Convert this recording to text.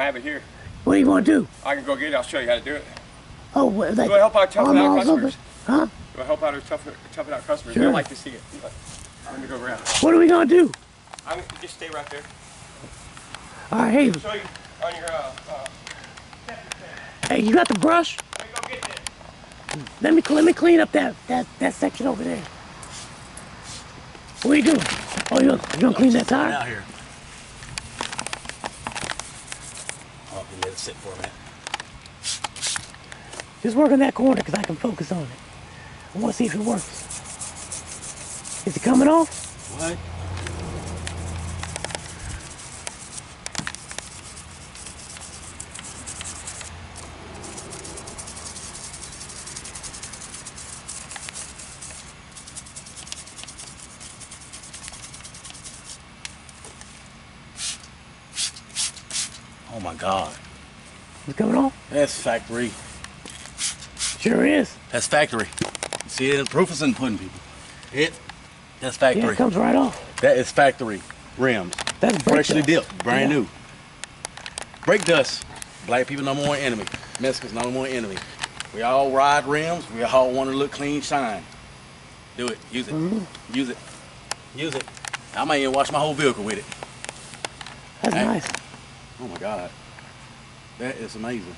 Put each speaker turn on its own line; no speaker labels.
have it here.
What do you want to do?
I can go get it. I'll show you how to do it.
Oh, well, like,
Do I help out Tuff-It Out customers?
Huh?
Do I help out our Tuff-It Out customers?
Sure.
They'll like to see it. Let me go around.
What are we gonna do?
I'm just stay right there.
All right, hey.
I'll show you on your
Hey, you got the brush?
Let me go get this.
Let me clean up that section over there. What are you doing? Oh, you gonna clean that tire?
Out here. Oh, you let it sit for a minute.
Just work on that corner because I can focus on it. I want to see if it works. Is it coming off?
What? Oh my God.
Is it coming off?
That's factory.
Sure is.
That's factory. See it? The proof is in the pudding, people. That's factory.
Yeah, it comes right off.
That is factory rims.
That's brake
freshly
dust.
dipped, brand new. Brake dust. Black people number one enemy. Mexicans number one enemy. We all ride rims. We all want to look clean, shine. Do it. Use it. Use it. Use it. I might even wash my whole vehicle with it.
That's
Hey.
nice.
Oh my God. That is amazing.